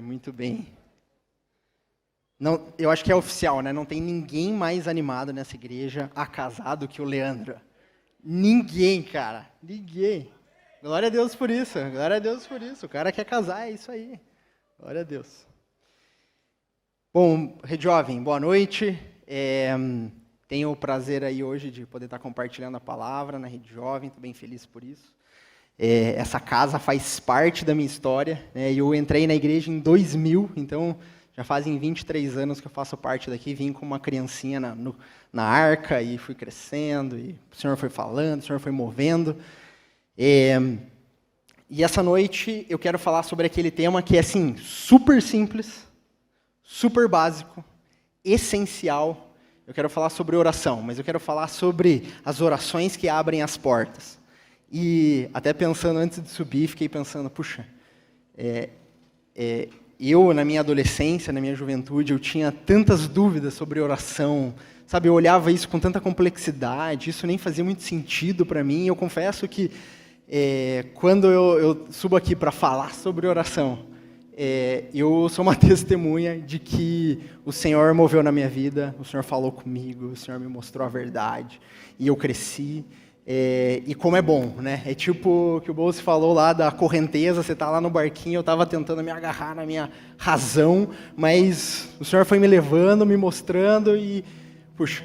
Muito bem. Não, eu acho que é oficial, né? Não tem ninguém mais animado nessa igreja a casar do que o Leandro. Ninguém, cara. Ninguém. Glória a Deus por isso. Glória a Deus por isso. O cara quer casar, é isso aí. Glória a Deus. Bom, Rede Jovem, boa noite. Tenho o prazer aí hoje de poder estar compartilhando a palavra na Rede Jovem. Estou bem feliz por isso. Essa casa faz parte da minha história, né? Eu entrei na igreja em 2000, então já fazem 23 anos que eu faço parte daqui. Vim com uma criancinha na arca e fui crescendo, e o Senhor foi falando, o Senhor foi movendo. E essa noite eu quero falar sobre aquele tema que é assim, super simples, super básico, essencial. Eu quero falar sobre oração, mas eu quero falar sobre as orações que abrem as portas. E até pensando antes de subir, fiquei pensando, puxa, eu na minha adolescência, na minha juventude, eu tinha tantas dúvidas sobre oração, sabe? Eu olhava isso com tanta complexidade, isso nem fazia muito sentido para mim. Eu confesso que quando eu subo aqui para falar sobre oração, eu sou uma testemunha de que o Senhor moveu na minha vida, o Senhor falou comigo, o Senhor me mostrou a verdade, e eu cresci. E como é bom, né? É tipo o que o Bolso falou lá da correnteza, você está lá no barquinho, eu estava tentando me agarrar na minha razão, mas o Senhor foi me levando, me mostrando e, puxa,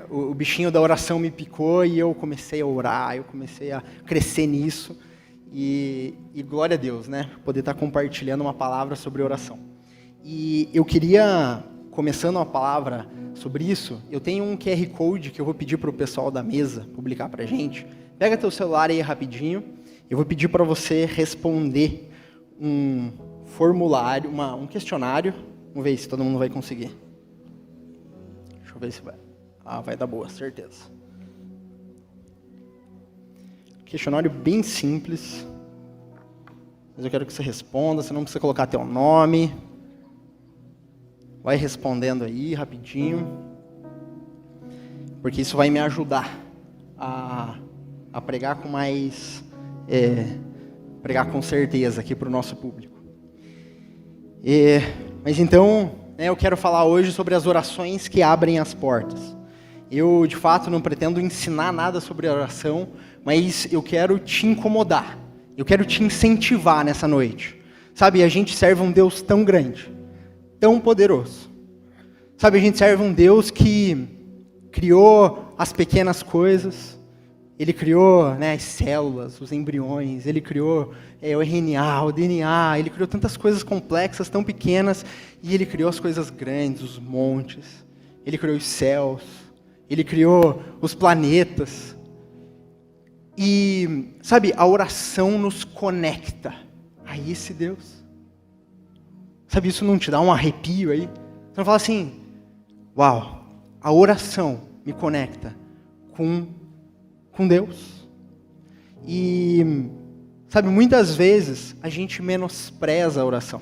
o bichinho da oração me picou e eu comecei a orar, eu comecei a crescer nisso e glória a Deus, né? Poder estar compartilhando uma palavra sobre oração. E eu queria, começando uma palavra sobre isso, eu tenho um QR Code que eu vou pedir para o pessoal da mesa publicar para a gente. Pega teu celular aí rapidinho, eu vou pedir para você responder um formulário, um questionário. Vamos ver se todo mundo vai conseguir. Deixa eu ver se vai. Vai dar boa, certeza. Questionário bem simples, mas eu quero que você responda, você não precisa colocar teu nome. Vai respondendo aí, rapidinho. Porque isso vai me ajudar a pregar com mais... pregar com certeza aqui para o nosso público. Mas então, eu quero falar hoje sobre as orações que abrem as portas. Eu, de fato, não pretendo ensinar nada sobre oração, mas eu quero te incomodar. Eu quero te incentivar nessa noite. Sabe, a gente serve um Deus tão grande, tão poderoso. Sabe, a gente serve um Deus que criou as pequenas coisas, Ele criou, as células, os embriões, Ele criou o RNA, o DNA, Ele criou tantas coisas complexas, tão pequenas, e Ele criou as coisas grandes, os montes, Ele criou os céus, Ele criou os planetas. E, sabe, a oração nos conecta a esse Deus. Sabe, isso não te dá um arrepio aí? Você não fala assim, uau, a oração me conecta com Deus. E, sabe, muitas vezes a gente menospreza a oração.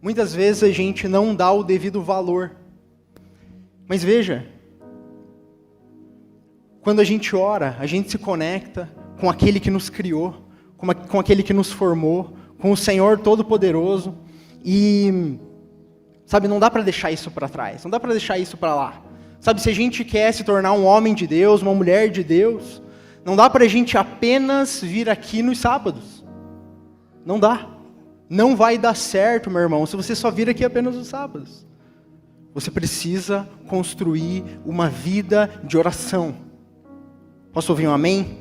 Muitas vezes a gente não dá o devido valor. Mas veja, quando a gente ora, a gente se conecta com aquele que nos criou, com aquele que nos formou, com o Senhor Todo-Poderoso. E, sabe, não dá para deixar isso para trás, não dá para deixar isso para lá. Sabe, se a gente quer se tornar um homem de Deus, uma mulher de Deus, não dá para a gente apenas vir aqui nos sábados. Não dá. Não vai dar certo, meu irmão, se você só vir aqui apenas nos sábados. Você precisa construir uma vida de oração. Posso ouvir um amém?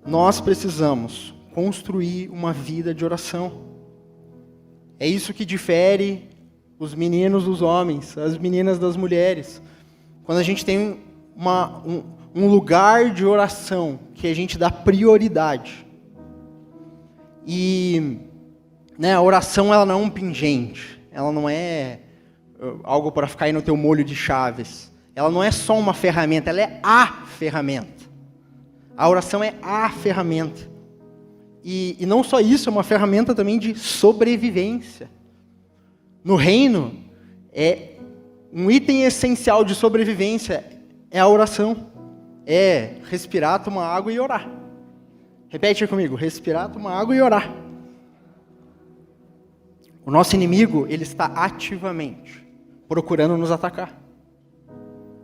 Nós precisamos construir uma vida de oração. É isso que difere os meninos dos homens, as meninas das mulheres. Quando a gente tem um lugar de oração que a gente dá prioridade. E a oração ela não é um pingente, ela não é algo para ficar aí no teu molho de chaves. Ela não é só uma ferramenta, ela é a ferramenta. A oração é a ferramenta. E não só isso, é uma ferramenta também de sobrevivência. No reino, um item essencial de sobrevivência é a oração. Respirar, tomar água e orar. Repete comigo, respirar, tomar água e orar. O nosso inimigo, ele está ativamente procurando nos atacar.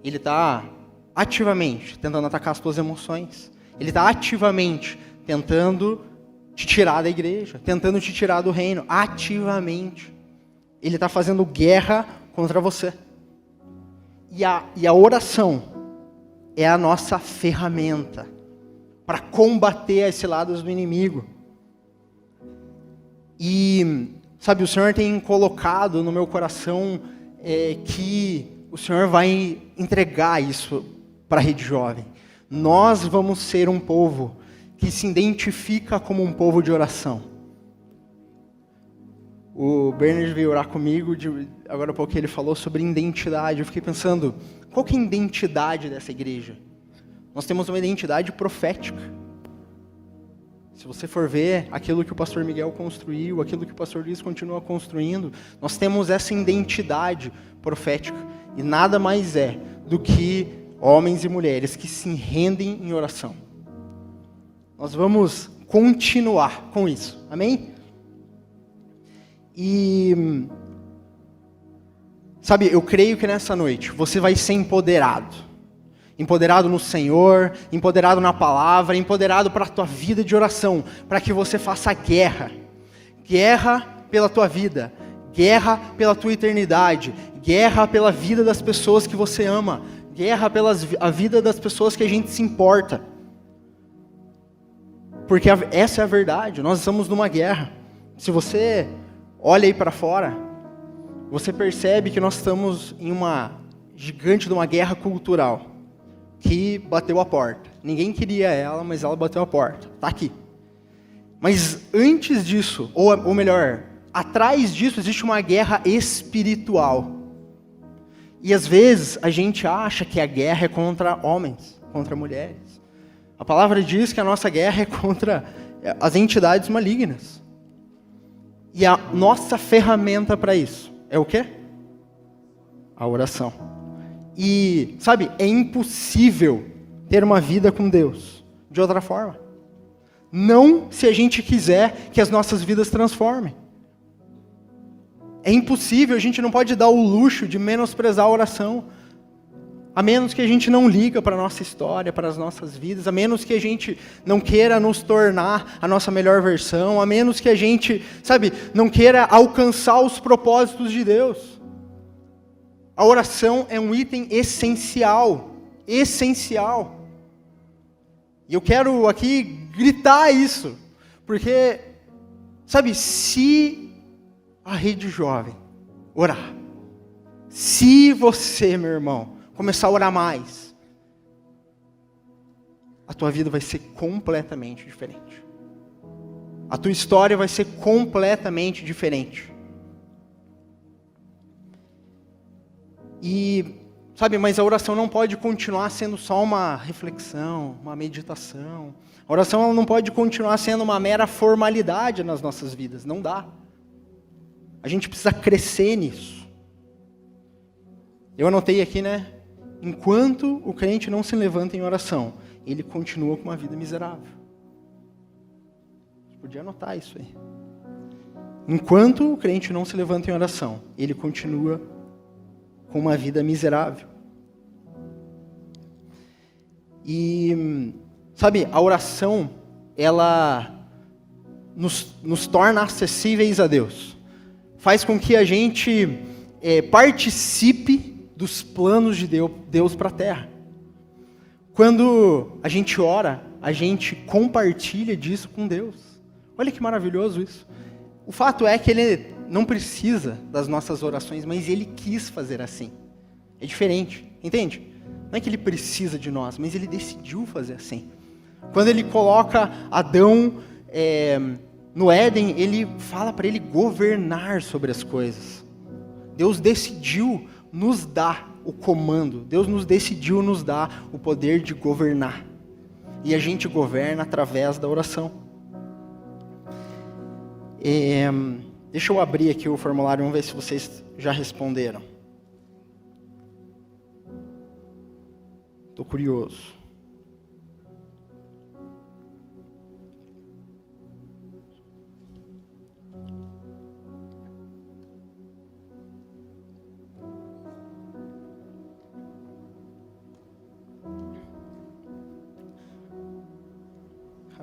Ele está ativamente tentando atacar as tuas emoções. Ele está ativamente tentando te tirar da igreja, tentando te tirar do reino, ativamente. Ele está fazendo guerra contra você. E a oração é a nossa ferramenta para combater esses lados do inimigo. E, sabe, o Senhor tem colocado no meu coração que o Senhor vai entregar isso para a Rede Jovem. Nós vamos ser um povo que se identifica como um povo de oração. O Bernard veio orar comigo, agora há pouco ele falou sobre identidade. Eu fiquei pensando, qual que é a identidade dessa igreja? Nós temos uma identidade profética. Se você for ver aquilo que o pastor Miguel construiu, aquilo que o pastor Luiz continua construindo, nós temos essa identidade profética. E nada mais é do que homens e mulheres que se rendem em oração. Nós vamos continuar com isso. Amém? E, sabe, eu creio que nessa noite você vai ser empoderado. Empoderado no Senhor, empoderado na palavra, empoderado para a tua vida de oração, para que você faça guerra. Guerra pela tua vida, guerra pela tua eternidade, guerra pela vida das pessoas que você ama, guerra pela vida das pessoas que a gente se importa. Porque essa é a verdade, nós estamos numa guerra. Se você olha aí para fora, você percebe que nós estamos em uma gigante de uma guerra cultural que bateu a porta. Ninguém queria ela, mas ela bateu a porta. Está aqui. Mas antes disso, ou melhor, atrás disso existe uma guerra espiritual. E às vezes a gente acha que a guerra é contra homens, contra mulheres. A palavra diz que a nossa guerra é contra as entidades malignas. E a nossa ferramenta para isso é o quê? A oração. E, sabe, é impossível ter uma vida com Deus de outra forma. Não se a gente quiser que as nossas vidas transformem. É impossível, a gente não pode dar o luxo de menosprezar a oração. A menos que a gente não liga para a nossa história, para as nossas vidas, a menos que a gente não queira nos tornar a nossa melhor versão, a menos que a gente, sabe, não queira alcançar os propósitos de Deus. A oração é um item essencial, essencial. E eu quero aqui gritar isso, porque, sabe, se a Rede Jovem orar, se você, meu irmão, começar a orar mais, a tua vida vai ser completamente diferente. A tua história vai ser completamente diferente. E, sabe, mas a oração não pode continuar sendo só uma reflexão, uma meditação. A oração ela não pode continuar sendo uma mera formalidade nas nossas vidas. Não dá. A gente precisa crescer nisso. Eu anotei aqui, né? Enquanto o crente não se levanta em oração, ele continua com uma vida miserável. Você podia anotar isso aí. Enquanto o crente não se levanta em oração, ele continua com uma vida miserável. E, sabe, a oração, ela nos torna acessíveis a Deus. Faz com que a gente participe dos planos de Deus para a terra. Quando a gente ora, a gente compartilha disso com Deus. Olha que maravilhoso isso. O fato é que Ele não precisa das nossas orações, mas Ele quis fazer assim. É diferente, entende? Não é que Ele precisa de nós, mas Ele decidiu fazer assim. Quando Ele coloca Adão no Éden, Ele fala para ele governar sobre as coisas. Deus decidiu nos dar o comando. Deus nos decidiu nos dar o poder de governar. E a gente governa através da oração. Deixa eu abrir aqui o formulário, vamos ver se vocês já responderam. Estou curioso.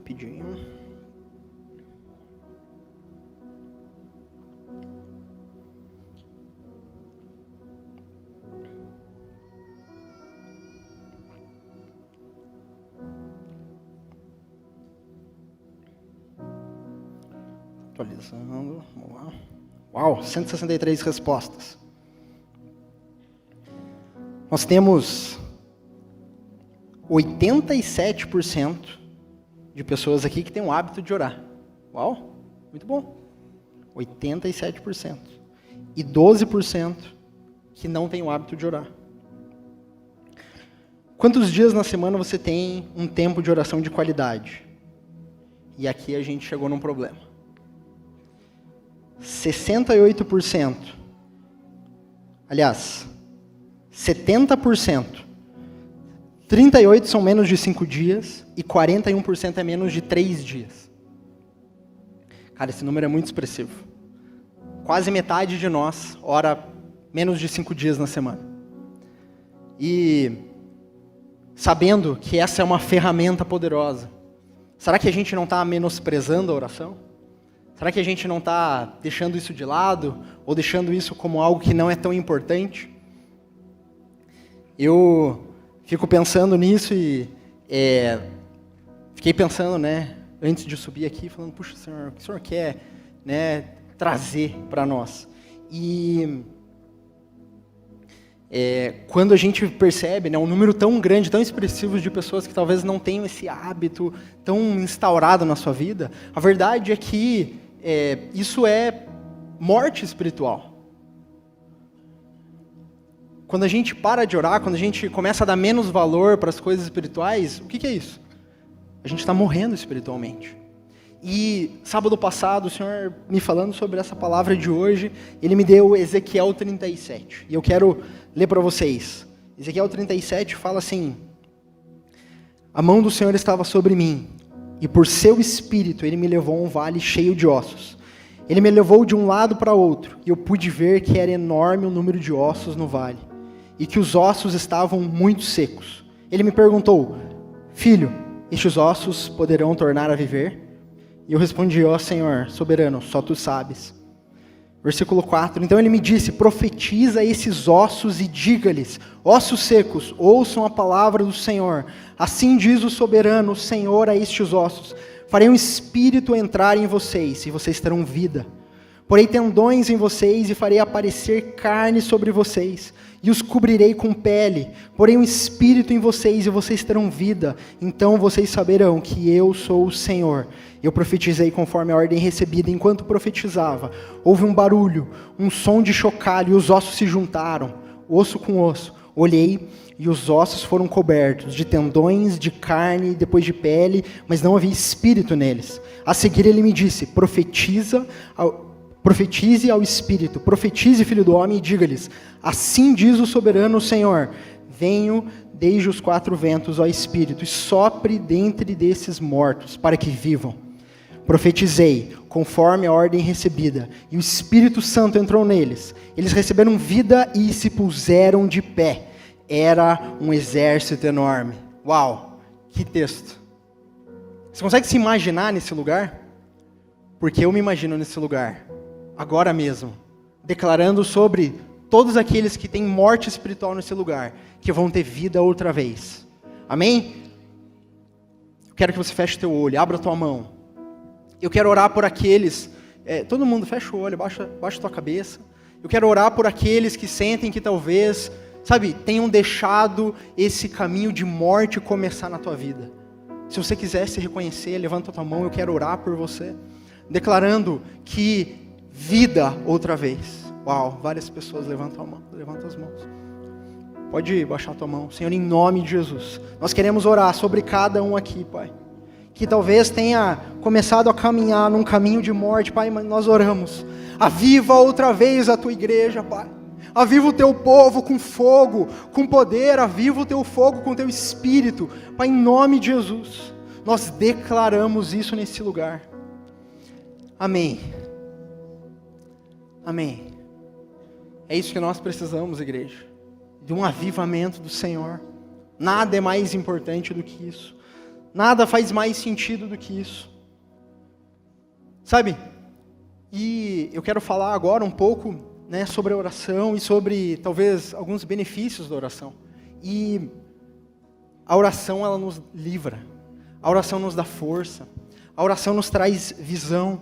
rapidinho. Atualizando, vamos lá. Uau, 163 respostas. Nós temos 87% de pessoas aqui que têm o hábito de orar. Uau, muito bom. 87%. E 12% que não têm o hábito de orar. Quantos dias na semana você tem um tempo de oração de qualidade? E aqui a gente chegou num problema. 68%, aliás, 70%, 38% são menos de 5 dias e 41% é menos de 3 dias. Cara, esse número é muito expressivo. Quase metade de nós ora menos de 5 dias na semana. E sabendo que essa é uma ferramenta poderosa, será que a gente não está menosprezando a oração? Será que a gente não está deixando isso de lado? Ou deixando isso como algo que não é tão importante? Eu fico pensando nisso e fiquei pensando, antes de subir aqui, falando, puxa, Senhor, o que o Senhor quer, trazer para nós? E quando a gente percebe um número tão grande, tão expressivo de pessoas que talvez não tenham esse hábito tão instaurado na sua vida, a verdade é que isso é morte espiritual. Quando a gente para de orar, quando a gente começa a dar menos valor para as coisas espirituais, o que é isso? A gente está morrendo espiritualmente. E sábado passado, o Senhor me falando sobre essa palavra de hoje, Ele me deu Ezequiel 37. E eu quero ler para vocês. Ezequiel 37 fala assim: a mão do Senhor estava sobre mim, e por seu espírito Ele me levou a um vale cheio de ossos. Ele me levou de um lado para outro, e eu pude ver que era enorme o número de ossos no vale, e que os ossos estavam muito secos. Ele me perguntou: filho, estes ossos poderão tornar a viver? E eu respondi: ó Senhor, soberano, só tu sabes. Versículo 4, então ele me disse: profetiza esses ossos e diga-lhes: ossos secos, ouçam a palavra do Senhor. Assim diz o soberano, o Senhor, a estes ossos: farei um espírito entrar em vocês, e vocês terão vida. Porei tendões em vocês, e farei aparecer carne sobre vocês, e os cobrirei com pele. Porei um espírito em vocês, e vocês terão vida. Então vocês saberão que eu sou o Senhor. Eu profetizei conforme a ordem recebida. Enquanto profetizava, houve um barulho, um som de chocalho, e os ossos se juntaram, osso com osso. Olhei, e os ossos foram cobertos de tendões, de carne, depois de pele, mas não havia espírito neles. A seguir ele me disse: profetize ao espírito, profetize, filho do homem, e diga-lhes: assim diz o soberano Senhor, venho desde os 4 ventos, ó espírito, e sopre dentre desses mortos, para que vivam. Profetizei, conforme a ordem recebida, e o Espírito Santo entrou neles. Eles receberam vida e se puseram de pé. Era um exército enorme. Uau, que texto. Você consegue se imaginar nesse lugar? Porque eu me imagino nesse lugar, agora mesmo, declarando sobre todos aqueles que têm morte espiritual nesse lugar, que vão ter vida outra vez. Amém? Eu quero que você feche teu olho, abra tua mão. Eu quero orar por aqueles, todo mundo fecha o olho, baixa tua cabeça. Eu quero orar por aqueles que sentem que talvez, tenham deixado esse caminho de morte começar na tua vida. Se você quiser se reconhecer, levanta a tua mão, eu quero orar por você, declarando que vida outra vez. Uau, várias pessoas levantam as mãos. Pode baixar a tua mão. Senhor, em nome de Jesus, nós queremos orar sobre cada um aqui, Pai, que talvez tenha começado a caminhar num caminho de morte, Pai, mas nós oramos. Aviva outra vez a tua igreja, Pai. Aviva o teu povo com fogo, com poder. Aviva o teu fogo com o teu espírito. Pai, em nome de Jesus, nós declaramos isso nesse lugar. Amém. Amém. É isso que nós precisamos, igreja. De um avivamento do Senhor. Nada é mais importante do que isso. Nada faz mais sentido do que isso. Sabe? E eu quero falar agora um pouco, né, sobre a oração e sobre, talvez, alguns benefícios da oração. E a oração, ela nos livra. A oração nos dá força. A oração nos traz visão.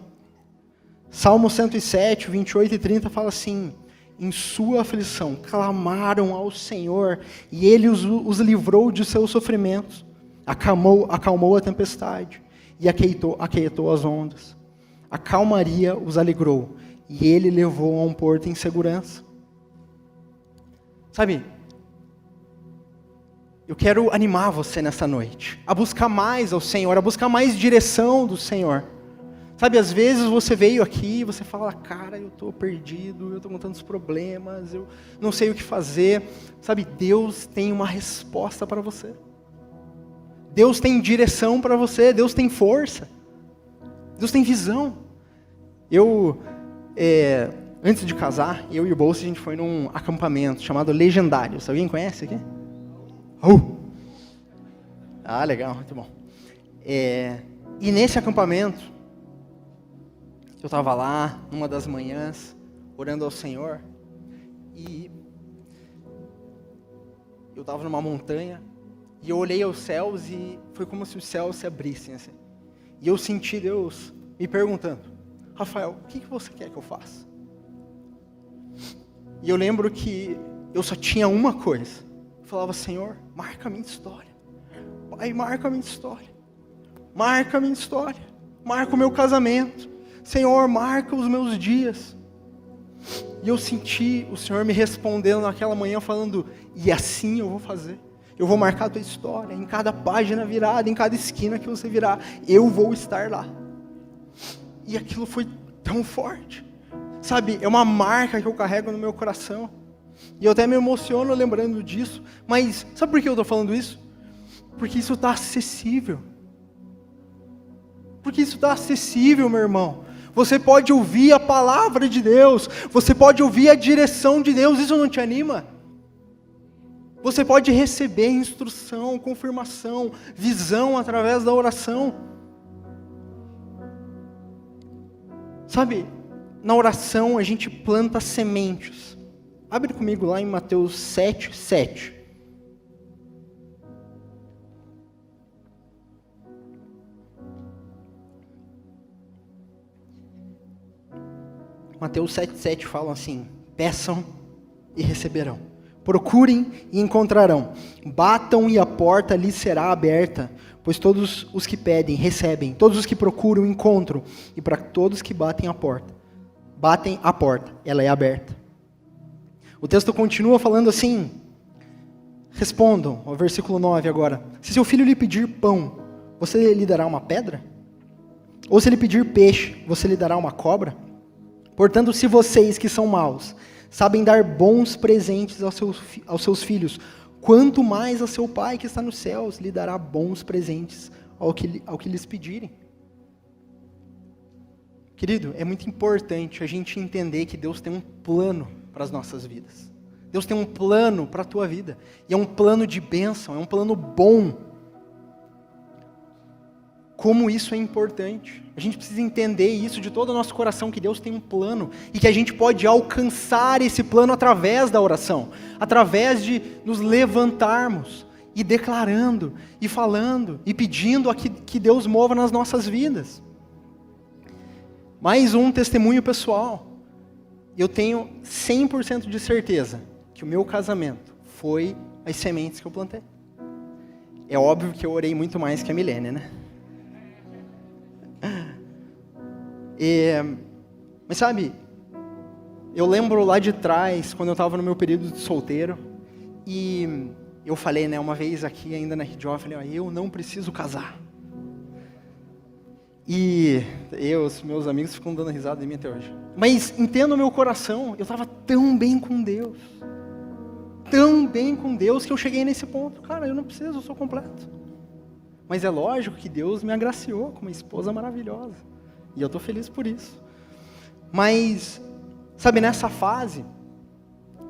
Salmo 107, 28 e 30 fala assim: em sua aflição clamaram ao Senhor, e Ele os livrou de seus sofrimentos. Acalmou a tempestade e aquietou as ondas. A calmaria os alegrou, e Ele levou a um porto em segurança. Sabe, eu quero animar você nessa noite, a buscar mais ao Senhor, a buscar mais direção do Senhor. Sabe, às vezes você veio aqui e você fala: cara, eu estou perdido, eu estou com tantos problemas, eu não sei o que fazer. Sabe, Deus tem uma resposta para você. Deus tem direção para você, Deus tem força. Deus tem visão. Antes de casar, eu e o Bolsa, a gente foi num acampamento chamado Legendários. Alguém conhece aqui? Ah, legal, muito bom. E nesse acampamento, eu estava lá, numa das manhãs, orando ao Senhor, e eu estava numa montanha, e eu olhei aos céus, e foi como se os céus se abrissem, assim. E eu senti Deus me perguntando: Rafael, o que você quer que eu faça? E eu lembro que eu só tinha uma coisa. Eu falava: Senhor, marca a minha história. Pai, marca a minha história. Marca a minha história. Marca o meu casamento. Senhor, marca os meus dias. E eu senti o Senhor me respondendo naquela manhã, falando: e assim eu vou fazer. Eu vou marcar a tua história, em cada página virada, em cada esquina que você virar, eu vou estar lá. E aquilo foi tão forte. Sabe, é uma marca que eu carrego no meu coração. E eu até me emociono lembrando disso. Mas sabe por que eu estou falando isso? Porque isso está acessível. Porque isso está acessível, meu irmão. Você pode ouvir a palavra de Deus. Você pode ouvir a direção de Deus. Isso não te anima? Você pode receber instrução, confirmação, visão através da oração. Sabe, na oração a gente planta sementes. Abre comigo lá em Mateus 7, 7. Mateus 7, 7 fala assim: peçam e receberão. Procurem e encontrarão. Batam e a porta lhes será aberta. Pois todos os que pedem, recebem. Todos os que procuram, encontram. E para todos que batem a porta, ela é aberta. O texto continua falando assim: respondam, o versículo 9 agora. Se seu filho lhe pedir pão, você lhe dará uma pedra? Ou se ele pedir peixe, você lhe dará uma cobra? Portanto, se vocês que são maus sabem dar bons presentes aos seus filhos, quanto mais a seu Pai que está nos céus lhe dará bons presentes ao que lhes pedirem. Querido, é muito importante a gente entender que Deus tem um plano para as nossas vidas. Deus tem um plano para a tua vida. E é um plano de bênção, é um plano bom. Como isso é importante. A gente precisa entender isso de todo o nosso coração, que Deus tem um plano e que a gente pode alcançar esse plano através da oração, através de nos levantarmos e declarando, e falando, e pedindo que Deus mova nas nossas vidas. Mais um testemunho pessoal. Eu tenho 100% de certeza que o meu casamento foi as sementes que eu plantei. É óbvio que eu orei muito mais que a Milene, né? Mas sabe, eu lembro lá de trás, quando eu estava no meu período de solteiro, e eu falei, né, uma vez aqui ainda na RJ, eu falei: eu não preciso casar. E os meus amigos ficam dando risada de mim até hoje. Mas entendo o meu coração, eu estava tão bem com Deus, que eu cheguei nesse ponto: cara, eu não preciso, eu sou completo. Mas é lógico que Deus me agraciou com uma esposa maravilhosa. E eu estou feliz por isso. Mas, sabe, nessa fase,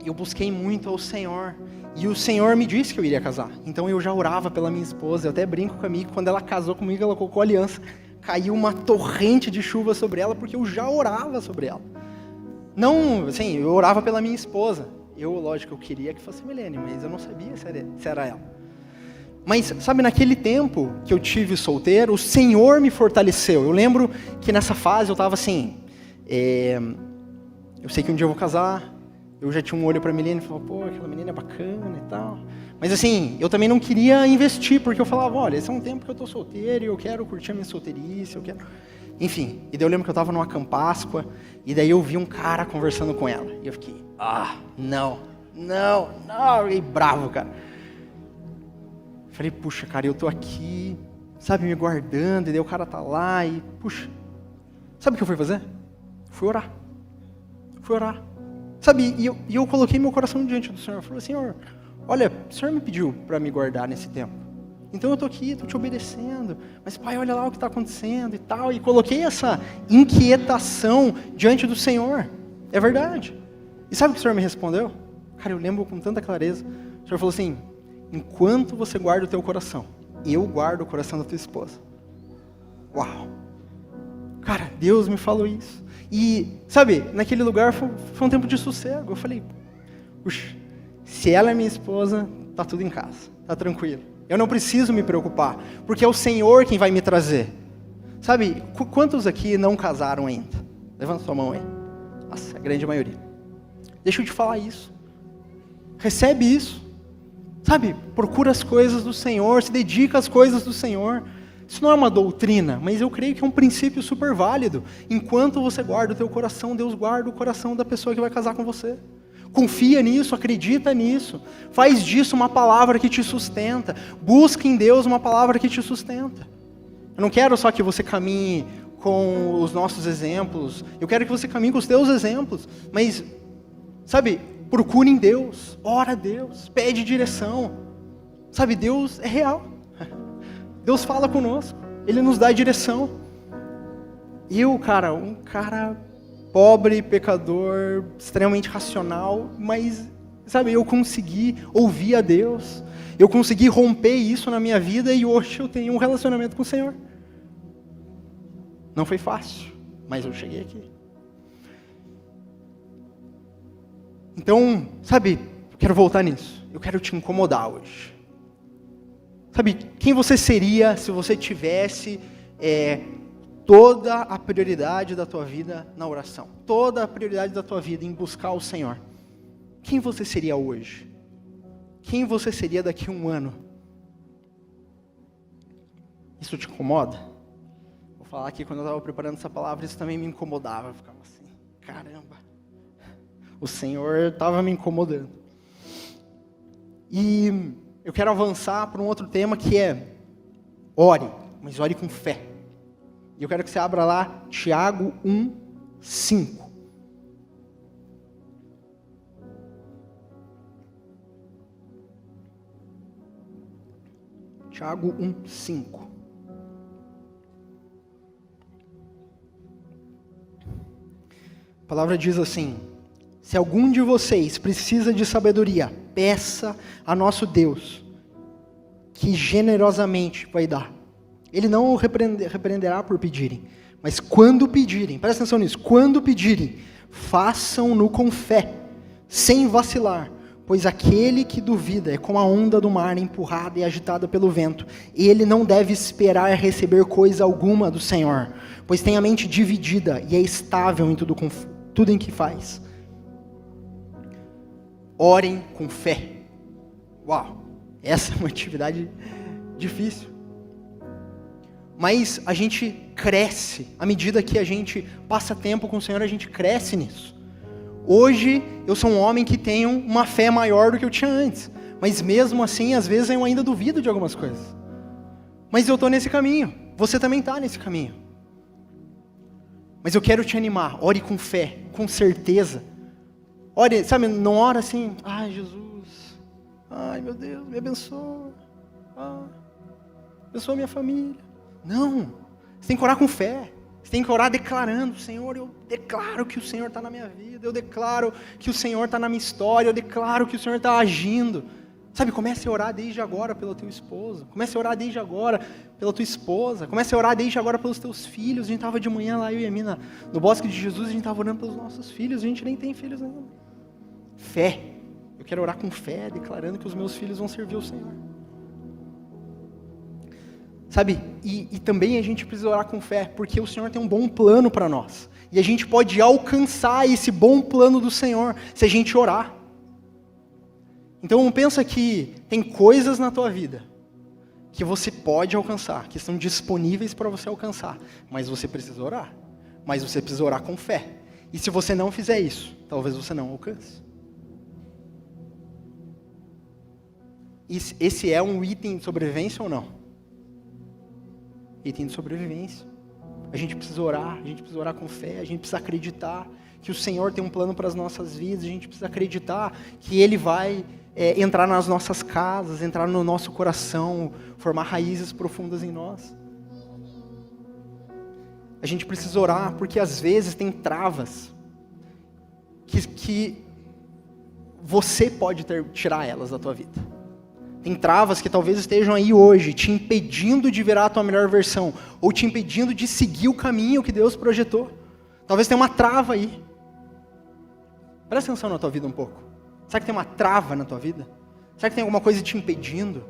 eu busquei muito ao Senhor. E o Senhor me disse que eu iria casar. Então eu já orava pela minha esposa. Eu até brinco com a amiga, quando ela casou comigo, ela colocou aliança. Caiu uma torrente de chuva sobre ela, porque eu já orava sobre ela. Não, assim, eu orava pela minha esposa. Lógico, eu queria que fosse Milene, mas eu não sabia se era ela. Mas, sabe, naquele tempo que eu tive solteiro, o Senhor me fortaleceu. Eu lembro que nessa fase eu estava assim, eu sei que um dia eu vou casar, eu já tinha um olho para a Milene e falava, pô, aquela menina é bacana e tal. Mas assim, eu também não queria investir, porque eu falava, olha, esse é um tempo que eu estou solteiro e eu quero curtir a minha solteirice, eu quero... Enfim, e daí eu lembro que eu estava numa Campáscoa, e daí eu vi um cara conversando com ela. E eu fiquei, não, eu fiquei bravo, cara. Falei, puxa, cara, eu tô aqui, sabe, me guardando, e daí o cara tá lá, e puxa. Sabe o que eu fui fazer? Fui orar. Sabe, e eu coloquei meu coração diante do Senhor. Eu falei, Senhor, olha, o Senhor me pediu para me guardar nesse tempo. Então eu tô aqui, tô te obedecendo. Mas, Pai, olha lá o que está acontecendo e tal. E coloquei essa inquietação diante do Senhor. É verdade. E sabe o que o Senhor me respondeu? Cara, eu lembro com tanta clareza. O Senhor falou assim, enquanto você guarda o teu coração, eu guardo o coração da tua esposa. Uau! Cara, Deus me falou isso. E, sabe, naquele lugar foi um tempo de sossego. Eu falei, puxa, se ela é minha esposa, tá tudo em casa, tá tranquilo. Eu não preciso me preocupar, porque é o Senhor quem vai me trazer. Sabe, quantos aqui não casaram ainda? Levanta sua mão aí. Nossa, a grande maioria. Deixa eu te falar isso. Recebe isso. Sabe, procura as coisas do Senhor, se dedica às coisas do Senhor. Isso não é uma doutrina, mas eu creio que é um princípio super válido. Enquanto você guarda o teu coração, Deus guarda o coração da pessoa que vai casar com você. Confia nisso, acredita nisso. Faz disso uma palavra que te sustenta. Busca em Deus uma palavra que te sustenta. Eu não quero só que você caminhe com os nossos exemplos. Eu quero que você caminhe com os teus exemplos. Mas, sabe, procure em Deus. Ora a Deus. Pede direção. Sabe, Deus é real. Deus fala conosco, Ele nos dá direção. Eu, cara, um cara pobre, pecador, extremamente racional, mas, sabe, eu consegui ouvir a Deus, eu consegui romper isso na minha vida e hoje eu tenho um relacionamento com o Senhor. Não foi fácil, mas eu cheguei aqui. Então, sabe, eu quero voltar nisso, eu quero te incomodar hoje. Sabe, quem você seria se você tivesse toda a prioridade da tua vida na oração? Toda a prioridade da tua vida em buscar o Senhor. Quem você seria hoje? Quem você seria daqui a um ano? Isso te incomoda? Vou falar aqui, quando eu estava preparando essa palavra, isso também me incomodava. Eu ficava assim, caramba, o Senhor estava me incomodando. E eu quero avançar para um outro tema que é ore, mas ore com fé. E eu quero que você abra lá Tiago 1:5. Tiago 1:5. A palavra diz assim: se algum de vocês precisa de sabedoria, peça a nosso Deus, que generosamente vai dar. Ele não o repreenderá por pedirem, mas quando pedirem, presta atenção nisso, quando pedirem, façam-no com fé, sem vacilar, pois aquele que duvida é como a onda do mar empurrada e agitada pelo vento. Ele não deve esperar receber coisa alguma do Senhor, pois tem a mente dividida e é estável em tudo em que faz. Orem com fé. Uau, essa é uma atividade difícil. Mas a gente cresce, à medida que a gente passa tempo com o Senhor, a gente cresce nisso. Hoje, eu sou um homem que tenho uma fé maior do que eu tinha antes. Mas mesmo assim, às vezes eu ainda duvido de algumas coisas. Mas eu estou nesse caminho, você também está nesse caminho. Mas eu quero te animar, ore com fé, com certeza. Ore, sabe, não ora assim, ai Jesus, ai meu Deus, me abençoa, abençoa minha família. Não, você tem que orar com fé, Você tem que orar declarando: Senhor, eu declaro que o Senhor está na minha vida, eu declaro que o Senhor está na minha história, eu declaro que o Senhor está agindo. Sabe, comece a orar desde agora pelo teu esposo, comece a orar desde agora pela tua esposa, comece a orar desde agora pelos teus filhos. A gente estava de manhã lá, eu e a Mina, no Bosque de Jesus, a gente estava orando pelos nossos filhos, a gente nem tem filhos ainda. Fé, eu quero orar com fé, declarando que os meus filhos vão servir ao Senhor. Sabe, e também a gente precisa orar com fé, porque o Senhor tem um bom plano para nós, e a gente pode alcançar esse bom plano do Senhor, se a gente orar. Então pensa que tem coisas na tua vida que você pode alcançar, que estão disponíveis para você alcançar, mas você precisa orar, mas você precisa orar com fé. E se você não fizer isso, talvez você não alcance. Esse é um item de sobrevivência ou não? Item de sobrevivência. A gente precisa orar com fé, a gente precisa acreditar que o Senhor tem um plano para as nossas vidas, a gente precisa acreditar que Ele vai entrar nas nossas casas, entrar no nosso coração, formar raízes profundas em nós. A gente precisa orar porque às vezes tem travas que você pode tirar elas da tua vida. Tem travas que talvez estejam aí hoje, te impedindo de virar a tua melhor versão, ou te impedindo de seguir o caminho que Deus projetou. Talvez tenha uma trava aí. Presta atenção na tua vida um pouco. Será que tem uma trava na tua vida? Será que tem alguma coisa te impedindo?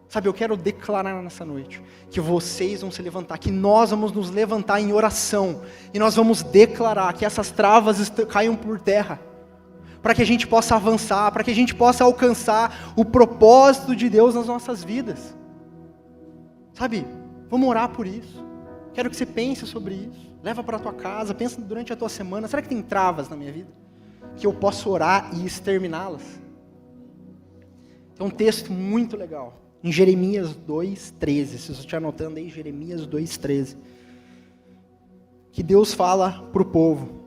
Sabe, eu quero declarar nessa noite que vocês vão se levantar, que nós vamos nos levantar em oração, e nós vamos declarar que essas travas caiam por terra, para que a gente possa avançar, para que a gente possa alcançar o propósito de Deus nas nossas vidas. Sabe, vamos orar por isso. Quero que você pense sobre isso. Leva para a tua casa, pensa durante a tua semana. Será que tem travas na minha vida que eu posso orar e exterminá-las? Tem um texto muito legal, em Jeremias 2:13, se você estiver anotando aí, Jeremias 2:13, que Deus fala para o povo: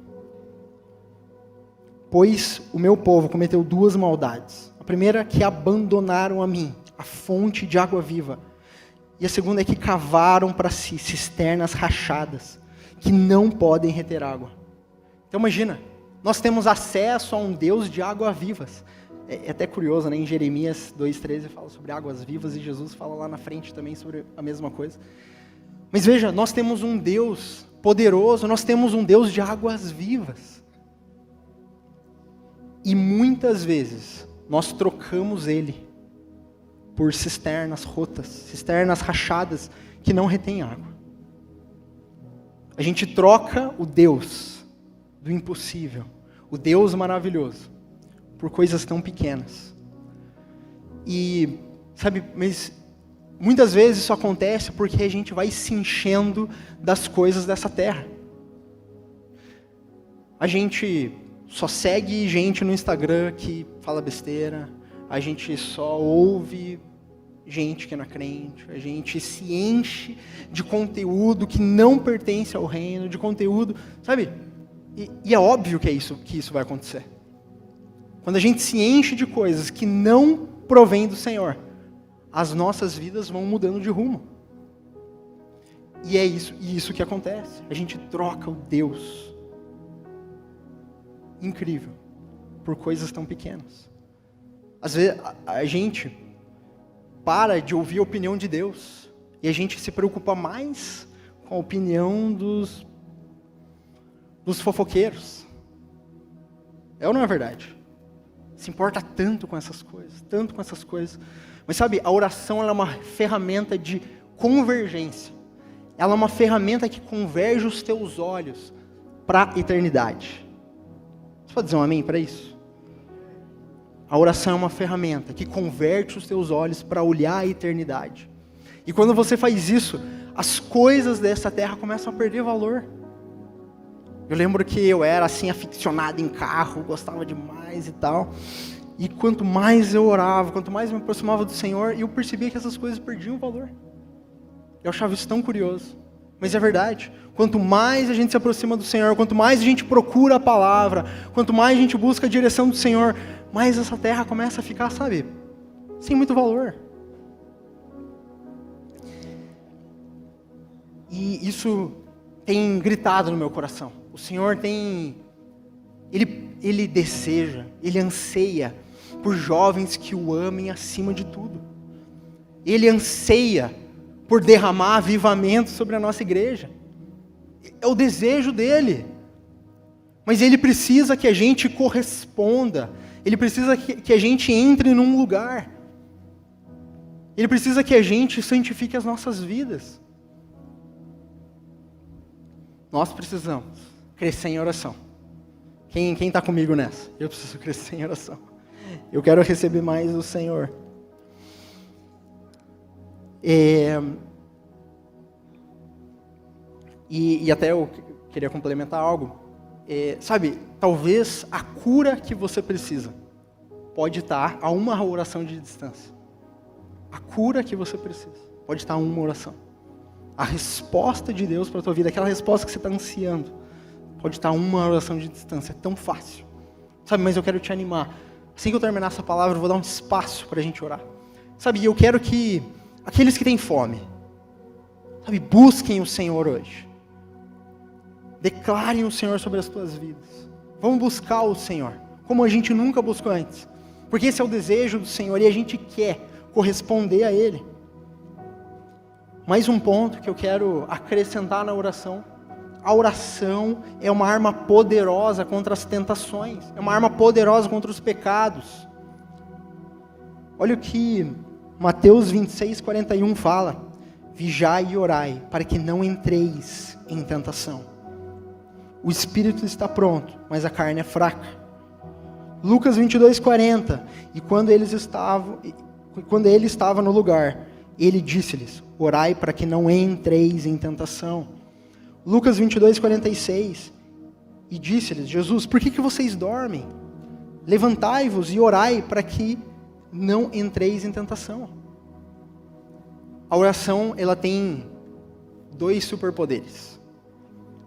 pois o meu povo cometeu duas maldades. A primeira é que abandonaram a mim, a fonte de água viva. E a segunda é que cavaram para si cisternas rachadas, que não podem reter água. Então imagina, nós temos acesso a um Deus de águas vivas. É até curioso, né? Em Jeremias 2:13 fala sobre águas vivas, e Jesus fala lá na frente também sobre a mesma coisa. Mas veja, nós temos um Deus poderoso, nós temos um Deus de águas vivas. E muitas vezes nós trocamos Ele por cisternas rotas, cisternas rachadas que não retêm água. A gente troca o Deus do impossível, o Deus maravilhoso, por coisas tão pequenas. E, sabe, mas muitas vezes isso acontece porque a gente vai se enchendo das coisas dessa terra. A gente só segue gente no Instagram que fala besteira, a gente só ouve gente que não é crente, a gente se enche de conteúdo que não pertence ao reino, de conteúdo, sabe? E é óbvio que isso vai acontecer. Quando a gente se enche de coisas que não provém do Senhor, as nossas vidas vão mudando de rumo. E é isso que acontece. A gente troca o Deus incrível por coisas tão pequenas. Às vezes a gente para de ouvir a opinião de Deus e a gente se preocupa mais com a opinião dos fofoqueiros. É ou não é verdade? Se importa tanto com essas coisas, Mas sabe, a oração ela é uma ferramenta de convergência. Ela é uma ferramenta que converge os teus olhos para a eternidade. Você pode dizer um amém para isso? A oração é uma ferramenta que converte os teus olhos para olhar a eternidade. E quando você faz isso, as coisas dessa terra começam a perder valor. Eu lembro que eu era assim aficionado em carro, gostava demais e tal. E quanto mais eu orava, quanto mais me aproximava do Senhor, eu percebia que essas coisas perdiam valor. Eu achava isso tão curioso. Mas é verdade. Quanto mais a gente se aproxima do Senhor, quanto mais a gente procura a palavra, quanto mais a gente busca a direção do Senhor, mais essa terra começa a ficar, sabe, sem muito valor. E isso tem gritado no meu coração. O Senhor Ele deseja, Ele anseia por jovens que o amem acima de tudo. Ele anseia por derramar avivamento sobre a nossa igreja. É o desejo dele. Mas ele precisa que a gente corresponda. Ele precisa que a gente entre num lugar. Ele precisa que a gente santifique as nossas vidas. Nós precisamos crescer em oração. Quem está comigo nessa? Eu preciso crescer em oração. Eu quero receber mais do Senhor. E até eu queria complementar algo. Sabe, talvez a cura que você precisa pode estar a uma oração de distância. A cura que você precisa pode estar a uma oração. A resposta de Deus para a tua vida, aquela resposta que você está ansiando, pode estar a uma oração de distância. É tão fácil. Sabe, mas eu quero te animar. Assim que eu terminar essa palavra, eu vou dar um espaço para a gente orar. Sabe, eu quero que aqueles que têm fome, sabe, busquem o Senhor hoje. Declarem o Senhor sobre as tuas vidas. Vamos buscar o Senhor, como a gente nunca buscou antes. Porque esse é o desejo do Senhor e a gente quer corresponder a Ele. Mais um ponto que eu quero acrescentar na oração. A oração é uma arma poderosa contra as tentações. É uma arma poderosa contra os pecados. Olha o que Mateus 26:41 fala. Vigiai e orai, para que não entreis em tentação. O espírito está pronto, mas a carne é fraca. Lucas 22:40. E quando ele estava no lugar, ele disse-lhes: orai para que não entreis em tentação. Lucas 22:46. E disse-lhes Jesus: por que vocês dormem? Levantai-vos e orai para que não entreis em tentação. A oração, ela tem 2 superpoderes.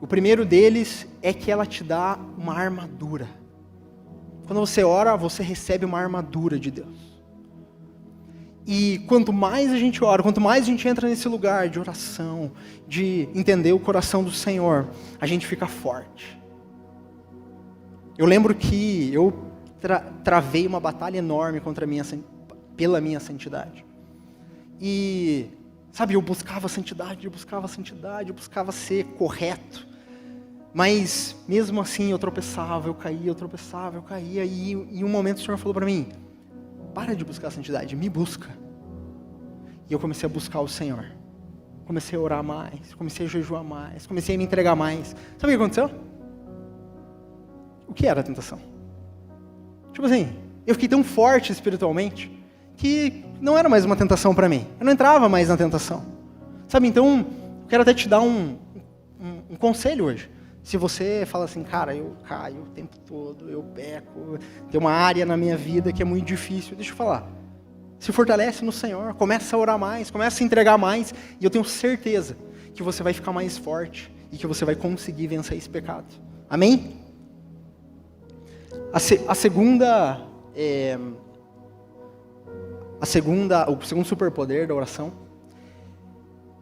O primeiro deles é que ela te dá uma armadura. Quando você ora, você recebe uma armadura de Deus. E quanto mais a gente ora, quanto mais a gente entra nesse lugar de oração, de entender o coração do Senhor, a gente fica forte. Eu lembro que eu travei uma batalha enorme pela minha santidade. E, sabe, eu buscava santidade, eu buscava ser correto. Mas, mesmo assim, eu tropeçava, eu caía. E em um momento o Senhor falou para mim: para de buscar a santidade, me busca. E eu comecei a buscar o Senhor. Comecei a orar mais, comecei a jejuar mais, comecei a me entregar mais. Sabe o que aconteceu? O que era a tentação? Tipo assim, eu fiquei tão forte espiritualmente que não era mais uma tentação para mim. Eu não entrava mais na tentação. Sabe, então, eu quero até te dar um conselho hoje. Se você fala assim, cara, eu caio o tempo todo, eu peco, tem uma área na minha vida que é muito difícil, deixa eu falar. Se fortalece no Senhor, começa a orar mais, começa a se entregar mais, e eu tenho certeza que você vai ficar mais forte e que você vai conseguir vencer esse pecado. Amém? O segundo superpoder da oração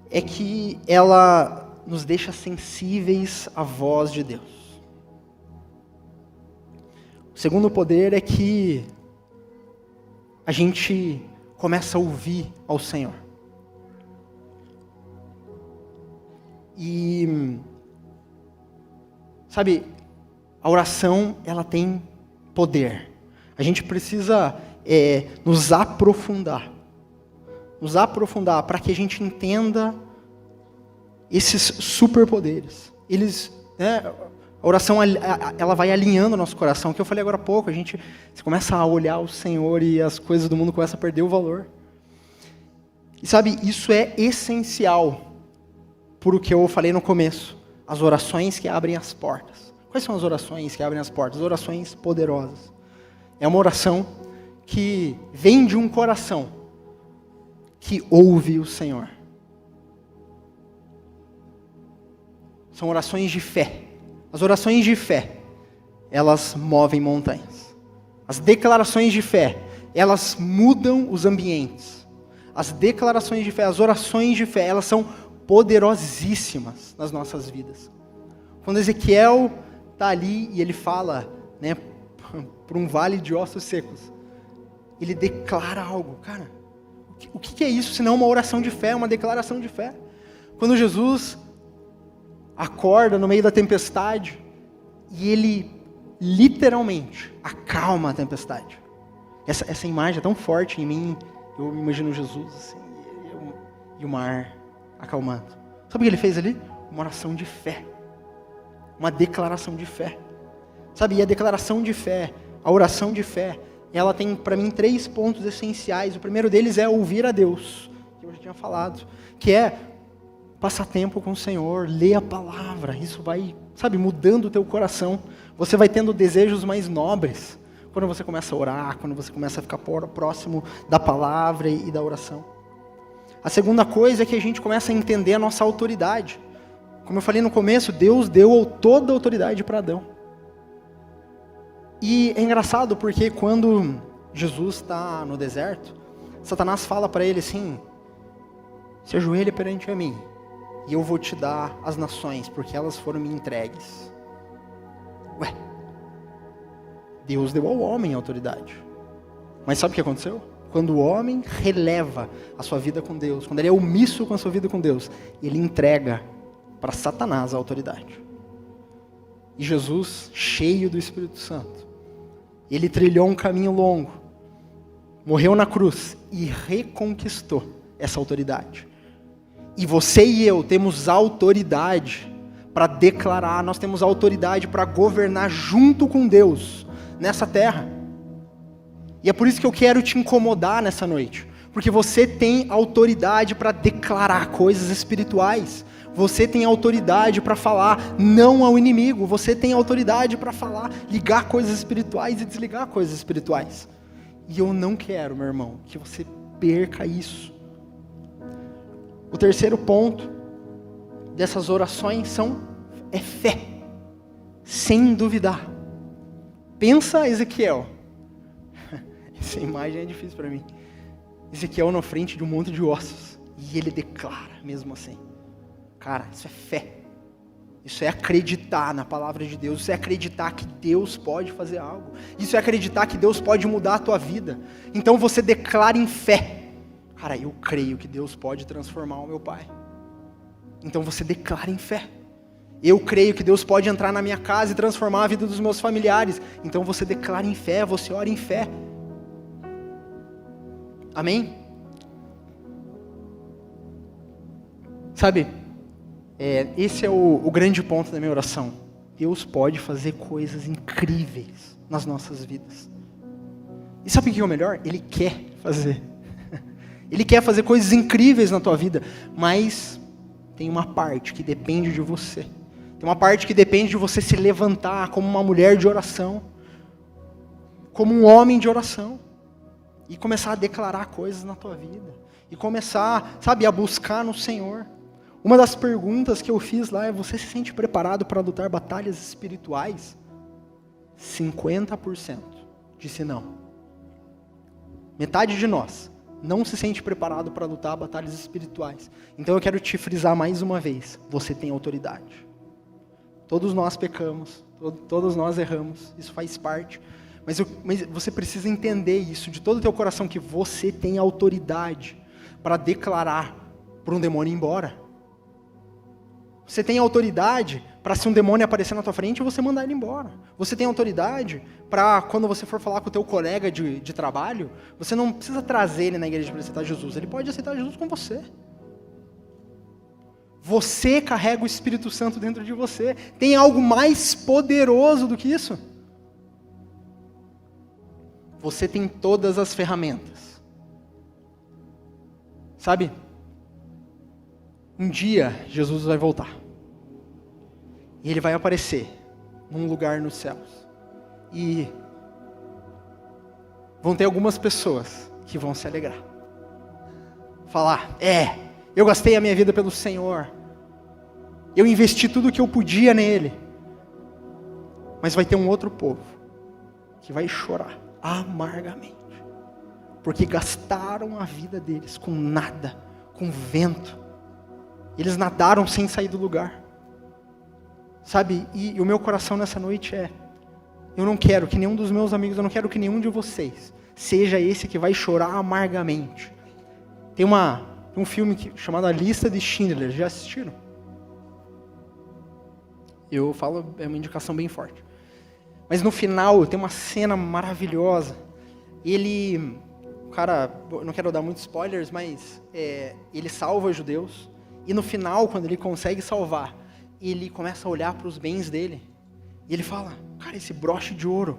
é que ela nos deixa sensíveis à voz de Deus. O segundo poder é que a gente começa a ouvir ao Senhor. E, sabe, a oração, ela tem poder. A gente precisa nos aprofundar para que a gente entenda esses superpoderes. A oração, ela vai alinhando o nosso coração, que eu falei agora há pouco, você começa a olhar o Senhor e as coisas do mundo começam a perder o valor. E sabe, isso é essencial por o que eu falei no começo, as orações que abrem as portas. Quais são as orações que abrem as portas? As orações poderosas. É uma oração que vem de um coração que ouve o Senhor. São orações de fé. As orações de fé, elas movem montanhas. As declarações de fé, elas mudam os ambientes. As declarações de fé, as orações de fé, elas são poderosíssimas nas nossas vidas. Quando Ezequiel está ali e ele fala, né, por um vale de ossos secos, ele declara algo. Cara, o que é isso senão uma oração de fé, uma declaração de fé? Quando Jesus acorda no meio da tempestade e ele literalmente acalma a tempestade. Essa imagem é tão forte em mim, eu imagino Jesus assim, e o mar acalmando. Sabe o que ele fez ali? Uma oração de fé. Uma declaração de fé. Sabe, e a declaração de fé, a oração de fé, ela tem para mim 3 pontos essenciais. O primeiro deles é ouvir a Deus, que eu já tinha falado, que é passar tempo com o Senhor, ler a palavra. Isso vai, sabe, mudando o teu coração. Você vai tendo desejos mais nobres quando você começa a orar, quando você começa a ficar próximo da palavra e da oração. A segunda coisa é que a gente começa a entender a nossa autoridade. Como eu falei no começo, Deus deu toda a autoridade para Adão. E é engraçado porque quando Jesus está no deserto, Satanás fala para ele assim: se ajoelha perante a mim, e eu vou te dar as nações, porque elas foram me entregues. Ué, Deus deu ao homem a autoridade. Mas sabe o que aconteceu? Quando o homem releva a sua vida com Deus, quando ele é omisso com a sua vida com Deus, ele entrega para Satanás a autoridade. E Jesus, cheio do Espírito Santo, ele trilhou um caminho longo, morreu na cruz e reconquistou essa autoridade. E você e eu temos autoridade para declarar, nós temos autoridade para governar junto com Deus nessa terra. E é por isso que eu quero te incomodar nessa noite, porque você tem autoridade para declarar coisas espirituais. Você tem autoridade para falar não ao inimigo. Você tem autoridade para falar, ligar coisas espirituais e desligar coisas espirituais. E eu não quero, meu irmão, que você perca isso. O terceiro ponto dessas orações é fé, sem duvidar. Pensa Ezequiel. Essa imagem é difícil para mim. Ezequiel na frente de um monte de ossos. E ele declara mesmo assim. Cara, isso é fé. Isso é acreditar na palavra de Deus. Isso é acreditar que Deus pode fazer algo. Isso é acreditar que Deus pode mudar a tua vida. Então você declara em fé. Cara, eu creio que Deus pode transformar o meu pai. Então você declara em fé. Eu creio que Deus pode entrar na minha casa e transformar a vida dos meus familiares. Então você declara em fé, você ora em fé. Amém? Sabe, esse é o grande ponto da minha oração. Deus pode fazer coisas incríveis nas nossas vidas. E sabe o que é o melhor? Ele quer fazer. Ele quer fazer coisas incríveis na tua vida, mas tem uma parte que depende de você. Tem uma parte que depende de você se levantar como uma mulher de oração, como um homem de oração, e começar a declarar coisas na tua vida, e começar, sabe, a buscar no Senhor. Uma das perguntas que eu fiz lá é: você se sente preparado para lutar batalhas espirituais? 50% disse não. Metade de nós não se sente preparado para lutar batalhas espirituais. Então eu quero te frisar mais uma vez: você tem autoridade. Todos nós pecamos, todos nós erramos, isso faz parte. Mas você precisa entender isso de todo o teu coração, que você tem autoridade para declarar para um demônio ir embora. Você tem autoridade para, se um demônio aparecer na tua frente, você mandar ele embora. Você tem autoridade para, quando você for falar com o teu colega de trabalho, você não precisa trazer ele na igreja para aceitar Jesus. Ele pode aceitar Jesus com você. Você carrega o Espírito Santo dentro de você. Tem algo mais poderoso do que isso? Você tem todas as ferramentas. Sabe? Um dia, Jesus vai voltar. E Ele vai aparecer num lugar nos céus. E vão ter algumas pessoas que vão se alegrar. Falar: eu gastei a minha vida pelo Senhor. Eu investi tudo o que eu podia nele. Mas vai ter um outro povo que vai chorar amargamente. Porque gastaram a vida deles com nada, com vento. Eles nadaram sem sair do lugar. Sabe, e o meu coração nessa noite eu não quero que nenhum dos meus amigos, eu não quero que nenhum de vocês seja esse que vai chorar amargamente. Tem um filme chamado A Lista de Schindler, já assistiram? Eu falo, é uma indicação bem forte. Mas no final tem uma cena maravilhosa. O cara, eu não quero dar muitos spoilers, mas ele salva os judeus. E no final, quando ele consegue salvar, ele começa a olhar para os bens dele. E ele fala, cara, esse broche de ouro,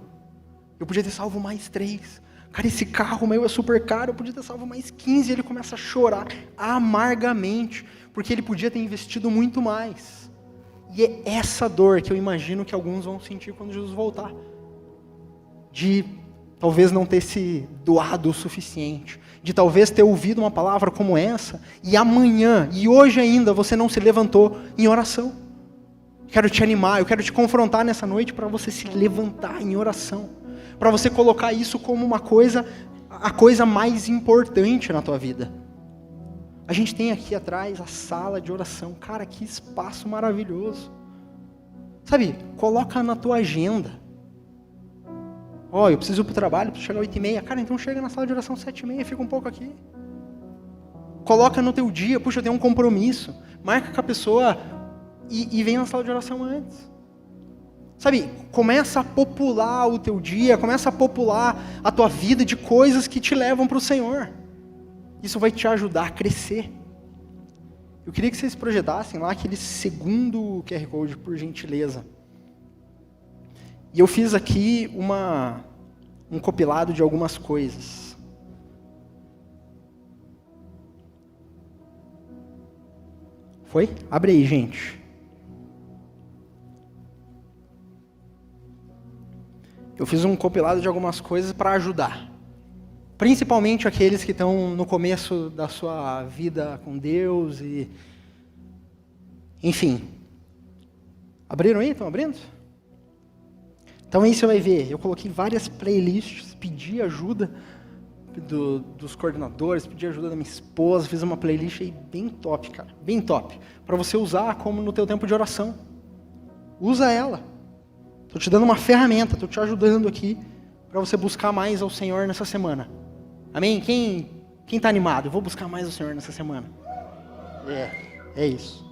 eu podia ter salvo mais 3. Cara, esse carro meu é super caro, eu podia ter salvo mais 15. E ele começa a chorar amargamente, porque ele podia ter investido muito mais. E é essa dor que eu imagino que alguns vão sentir quando Jesus voltar. De talvez não ter se doado o suficiente. De talvez ter ouvido uma palavra como essa, e amanhã, e hoje ainda, você não se levantou em oração. Quero te animar, eu quero te confrontar nessa noite para você se levantar em oração. Para você colocar isso como a coisa mais importante na tua vida. A gente tem aqui atrás a sala de oração. Cara, que espaço maravilhoso. Sabe, coloca na tua agenda. Eu preciso ir para o trabalho, preciso chegar às 8h30. Cara, então chega na sala de oração 7h30, fica um pouco aqui. Coloca no teu dia, puxa, eu tenho um compromisso. Marca com a pessoa e vem na sala de oração antes. Sabe, começa a popular o teu dia, começa a popular a tua vida de coisas que te levam para o Senhor. Isso vai te ajudar a crescer. Eu queria que vocês projetassem lá aquele segundo QR Code, por gentileza. E eu fiz aqui um compilado de algumas coisas. Foi? Abre aí, gente. Eu fiz um compilado de algumas coisas para ajudar. Principalmente aqueles que estão no começo da sua vida com Deus e... Enfim. Abriram aí? Estão abrindo? Então aí você vai ver, eu coloquei várias playlists, pedi ajuda dos coordenadores, pedi ajuda da minha esposa, fiz uma playlist aí bem top, cara, bem top. Para você usar como no teu tempo de oração. Usa ela. Estou te dando uma ferramenta, estou te ajudando aqui para você buscar mais ao Senhor nessa semana. Amém? Quem está animado? Eu vou buscar mais ao Senhor nessa semana. É isso.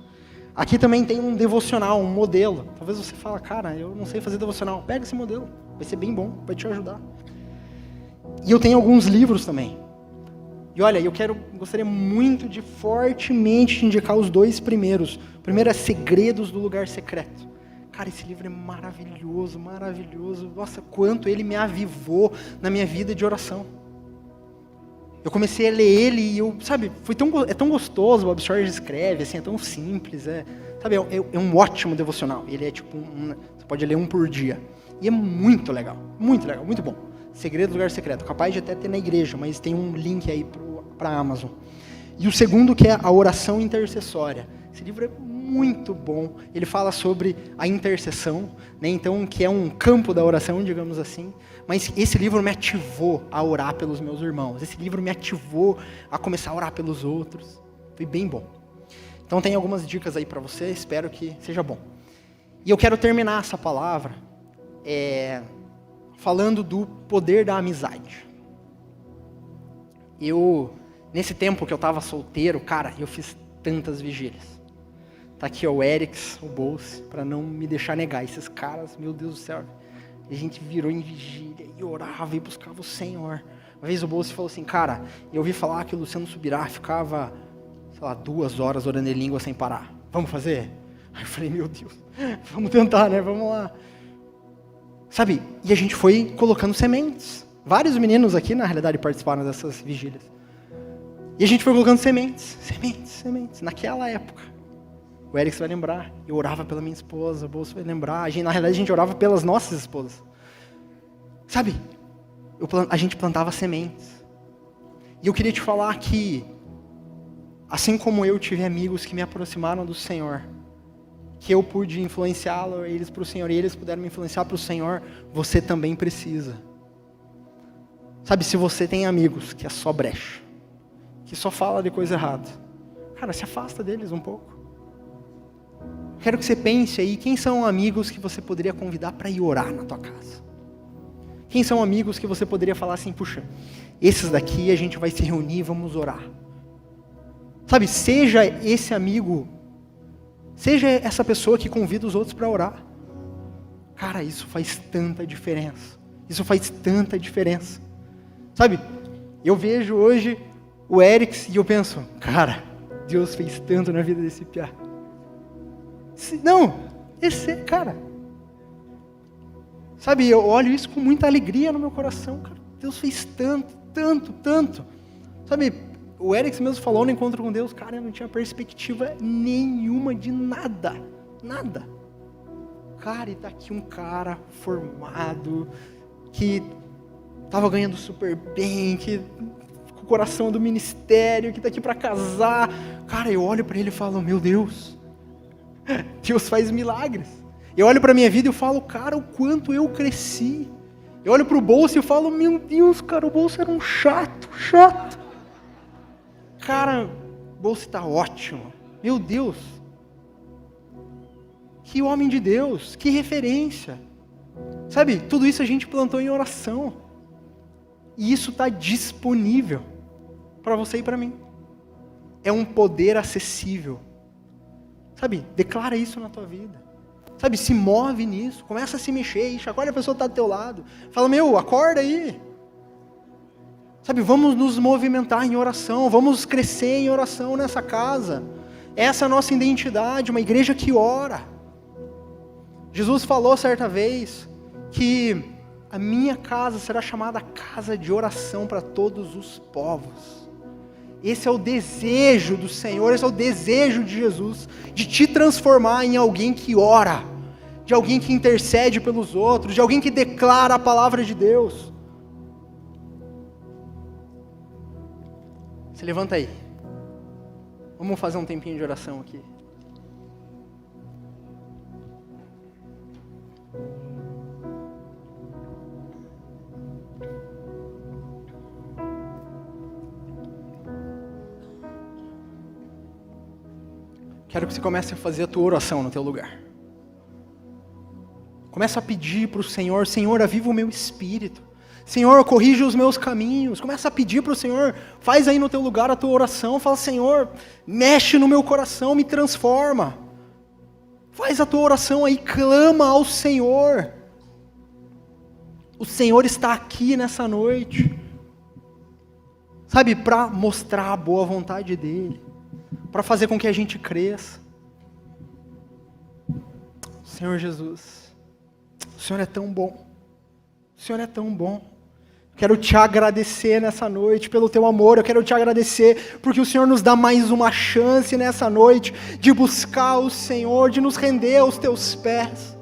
Aqui também tem um devocional, um modelo. Talvez você fale, cara, eu não sei fazer devocional. Pega esse modelo, vai ser bem bom, vai te ajudar. E eu tenho alguns livros também. E olha, gostaria muito de fortemente te indicar os 2 primeiros. O primeiro é Segredos do Lugar Secreto. Cara, esse livro é maravilhoso, maravilhoso. Nossa, quanto ele me avivou na minha vida de oração. Eu comecei a ler ele e é tão gostoso, o Bob Sorge escreve, assim, é tão simples, sabe, é um ótimo devocional. Ele é tipo, você pode ler um por dia. E é muito legal, muito bom. Segredo do Lugar Secreto, capaz de até ter na igreja, mas tem um link aí para a Amazon. E o segundo que é a oração intercessória. Esse livro é muito bom, ele fala sobre a intercessão, né? Então, que é um campo da oração, digamos assim, mas esse livro me ativou a orar pelos meus irmãos, esse livro me ativou a começar a orar pelos outros, foi bem bom. Então tem algumas dicas aí para você, espero que seja bom. E eu quero terminar essa palavra falando do poder da amizade. Nesse tempo que eu estava solteiro, cara, eu fiz tantas vigílias. Tá aqui o Erics, o Bolse, para não me deixar negar. Esses caras, meu Deus do céu. A gente virou em vigília e orava e buscava o Senhor. Uma vez o Bolse falou assim, cara, eu ouvi falar que o Luciano Subirá ficava, 2 horas orando em língua sem parar. Vamos fazer? Aí eu falei, meu Deus, vamos tentar, né? Vamos lá. Sabe, e a gente foi colocando sementes. Vários meninos aqui, na realidade, participaram dessas vigílias. E a gente foi colocando sementes. Naquela época. O Eric vai lembrar, eu orava pela minha esposa, o Bolso vai lembrar, na realidade a gente orava pelas nossas esposas. Sabe, a gente plantava sementes. E eu queria te falar que, assim como eu tive amigos que me aproximaram do Senhor, que eu pude influenciá-los, eles para o Senhor, e eles puderam me influenciar para o Senhor, você também precisa. Sabe, se você tem amigos que é só brecha, que só fala de coisa errada, cara, se afasta deles um pouco. quero que você pense aí, quem são amigos que você poderia convidar para ir orar na tua casa? Quem são amigos que você poderia falar assim, puxa, esses daqui a gente vai se reunir, vamos orar. Sabe, seja esse amigo, seja essa pessoa que convida os outros para orar. Cara, isso faz tanta diferença. Isso faz tanta diferença. Sabe, eu vejo hoje o Eric e eu penso, cara, Deus fez tanto na vida desse piá. Não, esse cara. Sabe, eu olho isso com muita alegria no meu coração, cara. Deus fez tanto, tanto, tanto. Sabe, o Eric mesmo falou no encontro com Deus, cara, eu não tinha perspectiva nenhuma de nada, nada. Cara, e tá aqui um cara formado, que tava ganhando super bem, que com o coração do ministério, que tá aqui para casar. Cara, eu olho para ele e falo, meu Deus, Deus faz milagres. Eu olho para minha vida e eu falo, cara, o quanto eu cresci. Eu olho para o bolso e eu falo, meu Deus, cara, o bolso era um chato. Cara, o bolso está ótimo. Meu Deus. Que homem de Deus, que referência. Sabe, tudo isso a gente plantou em oração. E isso está disponível para você e para mim. É um poder acessível. Sabe, declara isso na tua vida. Sabe, se move nisso, começa a se mexer, e chacoalha a pessoa que está do teu lado. Fala, meu, acorda aí. Sabe, vamos nos movimentar em oração, vamos crescer em oração nessa casa. Essa é a nossa identidade, uma igreja que ora. Jesus falou certa vez que a minha casa será chamada casa de oração para todos os povos. Esse é o desejo do Senhor, esse é o desejo de Jesus, de te transformar em alguém que ora, de alguém que intercede pelos outros, de alguém que declara a palavra de Deus. Se levanta aí. Vamos fazer um tempinho de oração aqui. Quero que você comece a fazer a tua oração no teu lugar. Começa a pedir para o Senhor, Senhor, aviva o meu espírito. Senhor, corrige os meus caminhos. Começa a pedir para o Senhor, faz aí no teu lugar a tua oração. Fala, Senhor, mexe no meu coração, me transforma. Faz a tua oração aí, clama ao Senhor. O Senhor está aqui nessa noite. Sabe, para mostrar a boa vontade dEle. Para fazer com que a gente cresça. Senhor Jesus, o Senhor é tão bom. O Senhor é tão bom. Quero te agradecer nessa noite pelo teu amor. Eu quero te agradecer porque o Senhor nos dá mais uma chance nessa noite de buscar o Senhor, de nos render aos teus pés.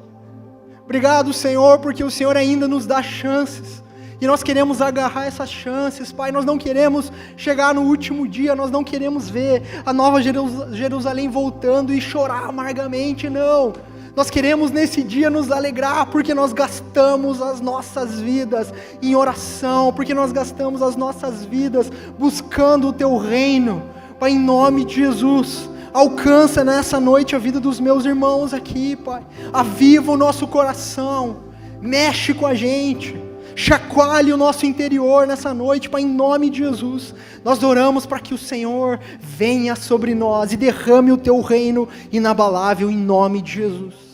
Obrigado, Senhor, porque o Senhor ainda nos dá chances. E nós queremos agarrar essas chances, Pai. Nós não queremos chegar no último dia, nós não queremos ver a nova Jerusalém voltando e chorar amargamente, não. Nós queremos nesse dia nos alegrar, porque nós gastamos as nossas vidas em oração, porque nós gastamos as nossas vidas buscando o Teu reino. Pai, em nome de Jesus, alcança nessa noite a vida dos meus irmãos aqui, Pai. Aviva o nosso coração, mexe com a gente. Chacoalhe o nosso interior nessa noite, Pai, em nome de Jesus. Nós oramos para que o Senhor venha sobre nós e derrame o Teu reino inabalável em nome de Jesus.